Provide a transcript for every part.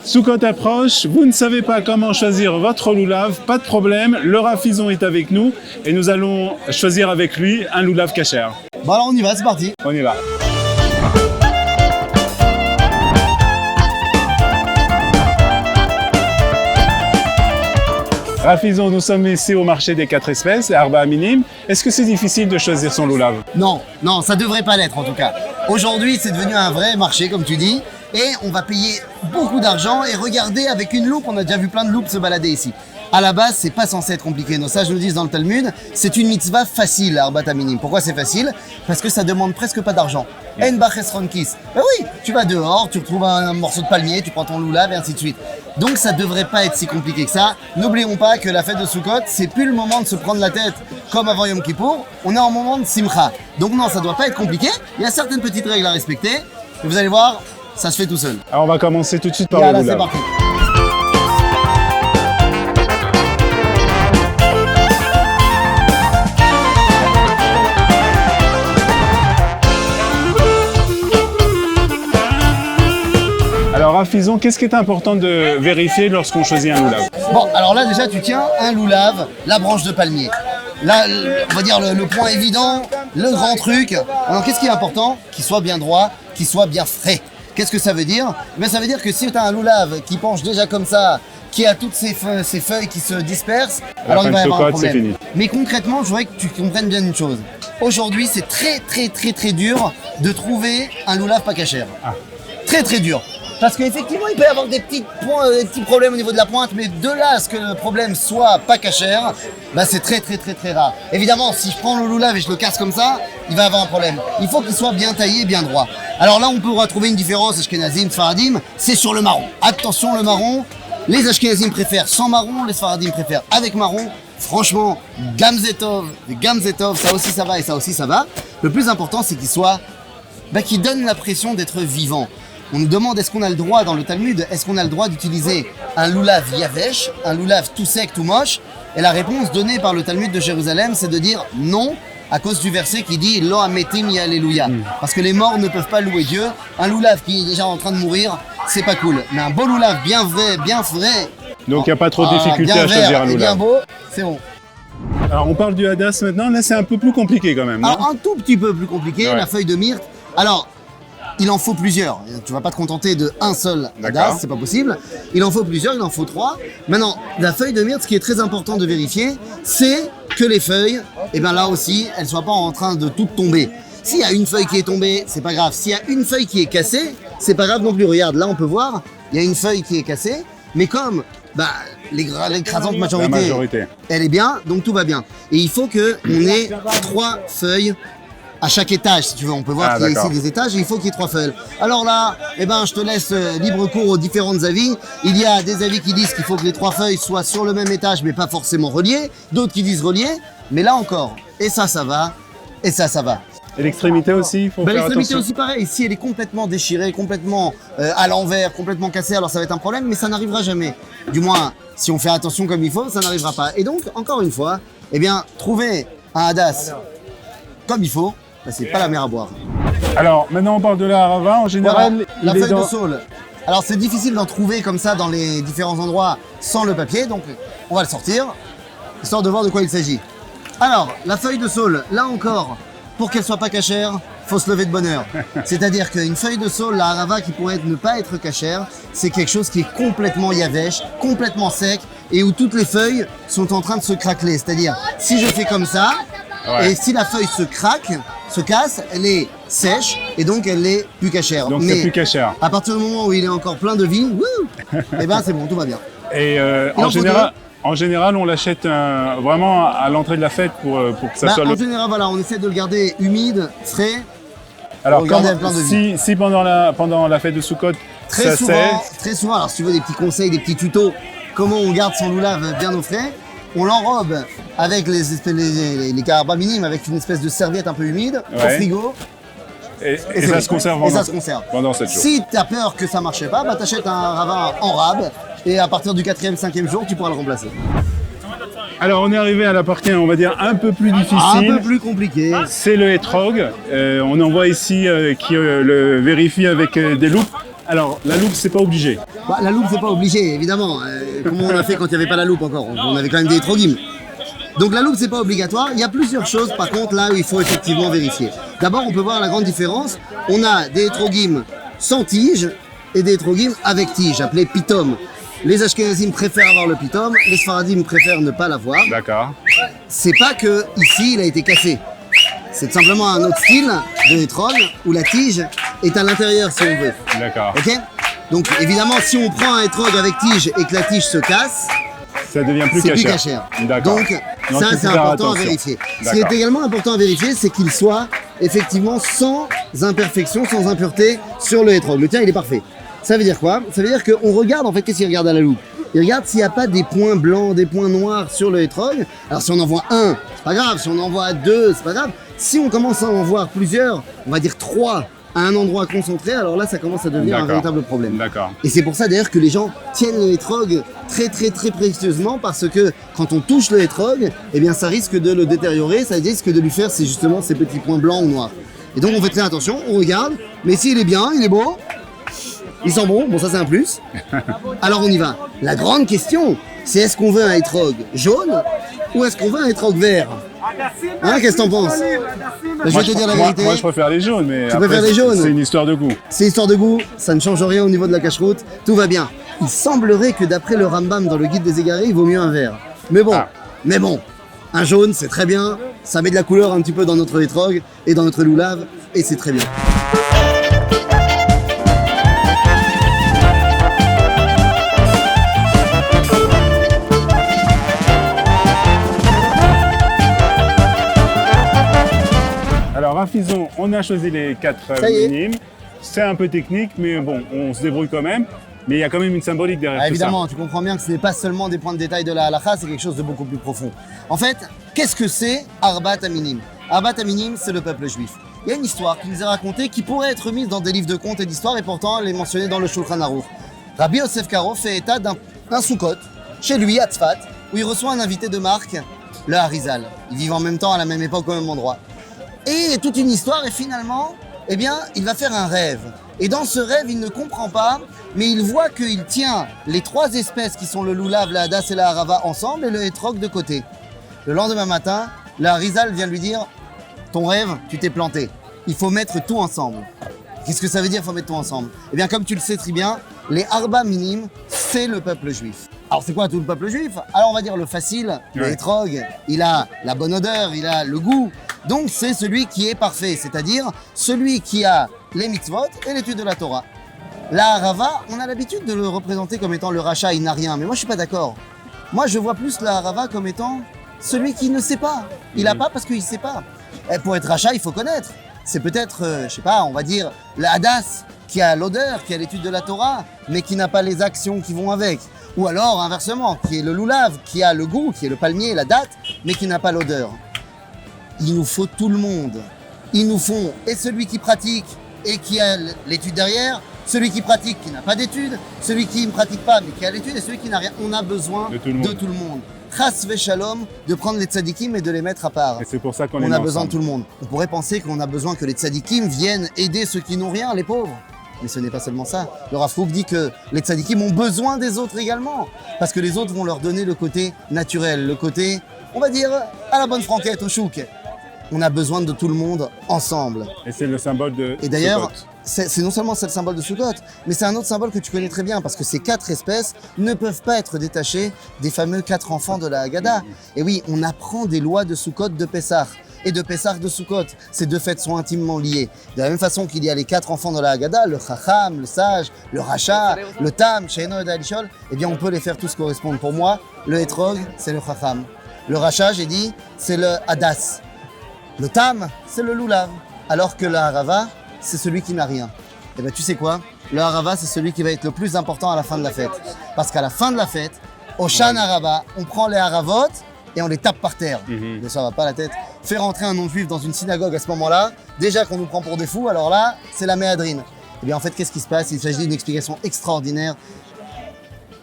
Sukkot approche, vous ne savez pas comment choisir votre loulav, pas de problème, le Rav Izon est avec nous et nous allons choisir avec lui un loulav kasher. Bon alors on y va, c'est parti. On y va. Rav Izon, nous sommes ici au marché des 4 espèces, Arba Minim. Est-ce que c'est difficile de choisir son loulav? Non, ça devrait pas l'être en tout cas. Aujourd'hui c'est devenu un vrai marché comme tu dis. Et on va payer beaucoup d'argent et regarder avec une loupe, on a déjà vu plein de loupes se balader ici. À la base, c'est pas censé être compliqué. Nos sages nous disent dans le Talmud, c'est une mitzvah facile, Arbat Aminim. Pourquoi c'est facile? Parce que ça demande presque pas d'argent. En baches ronkis. Ben oui, tu vas dehors, tu retrouves un morceau de palmier, tu prends ton loulav et ainsi de suite. Donc ça devrait pas être si compliqué que ça. N'oublions pas que la fête de Sukkot, c'est plus le moment de se prendre la tête comme avant Yom Kippour. On est en moment de Simcha. Donc non, ça doit pas être compliqué. Il y a certaines petites règles à respecter. Et vous allez voir, ça se fait tout seul. Alors on va commencer tout de suite par le le loulav. loulav. C'est parti. Alors Rav Izon, qu'est-ce qui est important de vérifier lorsqu'on choisit un loulav? Bon, alors là déjà tu tiens un loulav, la branche de palmier. Là, on va dire le point évident, le grand truc. Alors qu'est-ce qui est important? Qu'il soit bien droit, qu'il soit bien frais. Qu'est-ce que ça veut dire? Ben, ça veut dire que si tu as un loulav qui penche déjà comme ça, qui a toutes ces feuilles qui se dispersent, alors il va y avoir un problème. Mais concrètement, je voudrais que tu comprennes bien une chose. Aujourd'hui, c'est très dur de trouver un loulav pas kasher. Très dur. Parce qu'effectivement, il peut y avoir des petits problèmes au niveau de la pointe, mais de là à ce que le problème soit pas kasher, bah c'est très rare. Évidemment, si je prends le loulav et je le casse comme ça, il va avoir un problème. Il faut qu'il soit bien taillé, bien droit. Alors là, on peut retrouver une différence Ashkenazim, Sfaradim, c'est sur le marron. Attention, le marron, les Ashkenazim préfèrent sans marron, les Sfaradim préfèrent avec marron. Franchement, Gamzetov, ça aussi ça va et ça aussi ça va. Le plus important, c'est qu'il donne l'impression d'être vivant. On nous demande est-ce qu'on a le droit dans le Talmud, est-ce qu'on a le droit d'utiliser un loulav yavesh, un loulav tout sec, tout moche? Et la réponse donnée par le Talmud de Jérusalem, c'est de dire non, à cause du verset qui dit Lo hametim ya alléluia. Parce que les morts ne peuvent pas louer Dieu. Un loulav qui est déjà en train de mourir, c'est pas cool. Mais un beau loulav bien vrai, bien frais. Donc il n'y a pas trop de difficulté à choisir un loulav. Bien beau, c'est bon. Alors on parle du hadas maintenant, là c'est un peu plus compliqué quand même. Alors un tout petit peu plus compliqué, la feuille de myrte. Alors, il en faut plusieurs. Tu vas pas te contenter de un seul hadas, c'est pas possible. Il en faut plusieurs, il en faut 3. Maintenant, la feuille de myrte, ce qui est très important de vérifier, c'est que les feuilles, et bien là aussi, elles soient pas en train de toutes tomber. S'il y a une feuille qui est tombée, c'est pas grave. S'il y a une feuille qui est cassée, c'est pas grave non plus. Regarde, là on peut voir, il y a une feuille qui est cassée, mais comme l'écrasante majorité, elle est bien, donc tout va bien. Et il faut qu'on ait 3 feuilles à chaque étage, si tu veux. On peut voir qu'il y a ici des étages et il faut qu'il y ait 3 feuilles. Alors là, je te laisse libre cours aux différents avis. Il y a des avis qui disent qu'il faut que les 3 feuilles soient sur le même étage, mais pas forcément reliées. D'autres qui disent reliées. Mais là encore, et ça va, et ça va. Et l'extrémité aussi, il faut faire attention. L'extrémité aussi pareil. Si elle est complètement déchirée, complètement à l'envers, complètement cassée, alors ça va être un problème, mais ça n'arrivera jamais. Du moins, si on fait attention comme il faut, ça n'arrivera pas. Et donc, encore une fois, trouver un hadas comme il faut, c'est pas la mer à boire. Alors, maintenant on parle de la harava. En général, la feuille de saule. Alors, c'est difficile d'en trouver comme ça dans les différents endroits sans le papier, donc on va le sortir, histoire de voir de quoi il s'agit. Alors, la feuille de saule, là encore, pour qu'elle soit pas cachère, faut se lever de bonne heure. C'est-à-dire qu'une feuille de saule, la harava qui pourrait ne pas être cachère, c'est quelque chose qui est complètement yavesh, complètement sec, et où toutes les feuilles sont en train de se craqueler. C'est-à-dire, si je fais comme ça, et si la feuille se casse, elle est sèche et donc elle est plus cachère. Donc c'est plus cachère. À partir du moment où il est encore plein de vie, c'est bon, tout va bien. Et en général, on l'achète vraiment à l'entrée de la fête pour que ça soit... En général, voilà, on essaie de le garder humide, frais. Alors, si pendant la fête de Sukkot, très souvent, alors si tu veux des petits conseils, des petits tutos, comment on garde son loulav bien au frais, on l'enrobe avec les carabas minimes, avec une espèce de serviette un peu humide, au frigo. Et ça se conserve pendant 7 jours. Si tu as peur que ça ne marche pas, tu achètes un ravin en rab et à partir du 4e, 5e jour, tu pourras le remplacer. Alors on est arrivé à la partie, on va dire, un peu plus difficile. Un peu plus compliqué. C'est le hétrog. On en voit ici qui le vérifie avec des loupes. Alors la loupe, c'est pas obligé. Bah, la loupe, c'est pas obligé, évidemment. Comment on a fait quand il n'y avait pas la loupe encore? On avait quand même des hétérogymes. Donc la loupe, c'est pas obligatoire. Il y a plusieurs choses, par contre, là où il faut effectivement vérifier. D'abord, on peut voir la grande différence. On a des hétérogymes sans tige et des hétérogymes avec tige, appelés pitom. Les Ashkenazim préfèrent avoir le pitom, les Sfaradim préfèrent ne pas l'avoir. D'accord. C'est pas que ici il a été cassé. C'est simplement un autre style de hétrog où la tige est à l'intérieur si on veut. D'accord. Ok? Donc évidemment, si on prend un hétrog avec tige et que la tige se casse, Ça devient plus c'est plus cachère. cachère. D'accord. Donc Donc, ça il faut c'est faire important à attention. vérifier. Ce qui D'accord. est également important à vérifier, c'est qu'il soit effectivement sans imperfection, sans impureté sur le hétrog. Le tien il est parfait. Ça veut dire quoi? Ça veut dire qu'on regarde, en fait, qu'est-ce qu'il regarde à la loupe? Il regarde s'il n'y a pas des points blancs, des points noirs sur le hétrog. Alors si on en voit un, c'est pas grave. Si on en voit deux, c'est pas grave. Si on commence à en voir plusieurs, on va dire 3 à un endroit concentré, alors là ça commence à devenir un D'accord. véritable problème. D'accord. Et c'est pour ça d'ailleurs que les gens tiennent le hétrog très précieusement, parce que quand on touche le hétrog, eh bien ça risque de le détériorer, ça risque de lui faire justement ces petits points blancs ou noirs. Et donc on fait très attention, on regarde, mais s'il est bien, il est beau, il sent bon, bon ça c'est un plus. Alors on y va. La grande question, c'est est-ce qu'on veut un hétrog jaune ou est-ce qu'on veut un hétrog vert? Hein, qu'est-ce que t'en penses? Je vais te dire la vérité. Moi, je préfère les jaunes, mais Tu après, préfères les jaunes? c'est une histoire de goût. C'est histoire de goût, ça ne change rien au niveau de la cache-route, tout va bien. Il semblerait que d'après le Rambam dans le guide des égarés, il vaut mieux un vert. Mais bon, un jaune c'est très bien, ça met de la couleur un petit peu dans notre hétrog et dans notre loulave, et c'est très bien. Alors, Rafizon, on a choisi les 4 Ça y est. minimes. C'est un peu technique, mais bon, on se débrouille quand même. Mais il y a quand même une symbolique derrière Ah, tout évidemment, tu comprends bien que ce n'est pas seulement des points de détail de la halakha, c'est quelque chose de beaucoup plus profond. En fait, qu'est-ce que c'est Arbat Aminim? Arbat Aminim, c'est le peuple juif. Il y a une histoire qui nous est racontée qui pourrait être mise dans des livres de contes et d'histoire, et pourtant elle est mentionnée dans le Shulchan Aruch. Rabbi Yosef Karo fait état d'un soukot chez lui à Tzfat, où il reçoit un invité de marque, le Harizal. Ils vivent en même temps, à la même époque, au même endroit. Et toute une histoire, et finalement, eh bien, il va faire un rêve. Et dans ce rêve, il ne comprend pas, mais il voit qu'il tient les 3 espèces qui sont le loulav, la hadas et la harava ensemble, et le hétrog de côté. Le lendemain matin, le Harizal vient lui dire « Ton rêve, tu t'es planté. Il faut mettre tout ensemble. » Qu'est-ce que ça veut dire, faut mettre tout ensemble? Eh bien, comme tu le sais très bien, les Arba Minim, c'est le peuple juif. Alors, c'est quoi tout le peuple juif? Alors, on va dire le facile, le Ouais. hétrog, il a la bonne odeur, il a le goût. Donc, c'est celui qui est parfait, c'est-à-dire celui qui a les mitzvot et l'étude de la Torah. La harava, on a l'habitude de le représenter comme étant le rachat, il n'a rien. Mais moi, je suis pas d'accord. Moi, je vois plus la harava comme étant celui qui ne sait pas. Il n'a pas parce qu'il ne sait pas. Et pour être rachat, il faut connaître. C'est peut-être, je sais pas, on va dire, le hadas qui a l'odeur, qui a l'étude de la Torah, mais qui n'a pas les actions qui vont avec. Ou alors, inversement, qui est le loulav, qui a le goût, qui est le palmier, la date, mais qui n'a pas l'odeur. Il nous faut tout le monde. Il nous faut et celui qui pratique et qui a l'étude derrière, celui qui pratique qui n'a pas d'étude, celui qui ne pratique pas mais qui a l'étude et celui qui n'a rien. On a besoin De tout le monde. Chas v'shalom, de prendre les tzadikim et de les mettre à part. Et c'est pour ça qu'on les On met a besoin de ensemble. tout le monde. On pourrait penser qu'on a besoin que les tzadikim viennent aider ceux qui n'ont rien, les pauvres. Mais ce n'est pas seulement ça. Le Rav Kook dit que les tzadikim ont besoin des autres également. Parce que les autres vont leur donner le côté naturel, le côté, on va dire, à la bonne franquette, au chouk. On a besoin de tout le monde ensemble. Et c'est le symbole de Et d'ailleurs, Sukkot. c'est non seulement c'est le symbole de Sukkot, mais c'est un autre symbole que tu connais très bien, parce que ces 4 espèces ne peuvent pas être détachées des fameux 4 enfants de la Haggadah. Et oui, on apprend des lois de Sukkot de Pessah et de Pessah de Sukkot. Ces 2 fêtes sont intimement liées. De la même façon qu'il y a les 4 enfants de la Haggadah, le Chacham, le Sage, le Racha, le Tam, Sheino et Dalishol, eh bien on peut les faire tous correspondre. Pour moi, le Hétrog, c'est le Chacham. Le Racha, j'ai dit, c'est le Hadas. Le Tam, c'est le Loulav. Alors que le Harava, c'est celui qui n'a rien. Et bien tu sais quoi? Le Harava, c'est celui qui va être le plus important à la fin de la fête. Parce qu'à la fin de la fête, au Shan Harava, on prend les Haravot et on les tape par terre. Mais ça va pas la tête. Faire rentrer un non-juif dans une synagogue à ce moment-là, déjà qu'on nous prend pour des fous, alors là, c'est la méadrine. Et bien en fait, qu'est-ce qui se passe? Il s'agit d'une explication extraordinaire.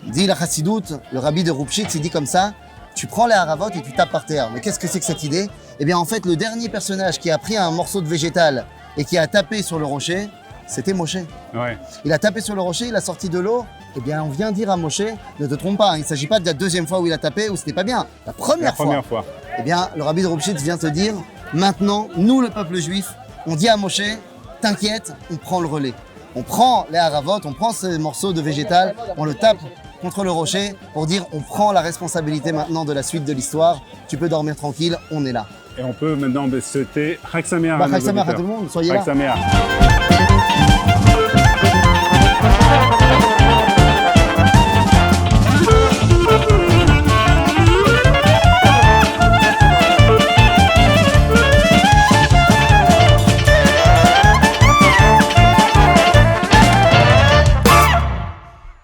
Dit la Chassidoute, le rabbi de Rupchitz, il dit comme ça: tu prends les haravot et tu tapes par terre. Mais qu'est-ce que c'est que cette idée? Eh bien en fait, le dernier personnage qui a pris un morceau de végétal et qui a tapé sur le rocher, c'était Moshe. Ouais. Il a tapé sur le rocher, il a sorti de l'eau Eh bien, on vient dire à Moshe, ne te trompe pas, il ne s'agit pas de la deuxième fois où il a tapé, où c'était pas bien. La première fois. Eh bien, le rabbi de Roubchitz vient te dire, maintenant, nous, le peuple juif, on dit à Moshe, t'inquiète, on prend le relais. On prend les haravot, on prend ces morceaux de végétal, on le tape contre le rocher pour dire, on prend la responsabilité maintenant de la suite de l'histoire. Tu peux dormir tranquille, on est là. Et on peut maintenant souhaiter Chag Sameach Chag Sameach à tout le monde, soyez là. Chag Sameach.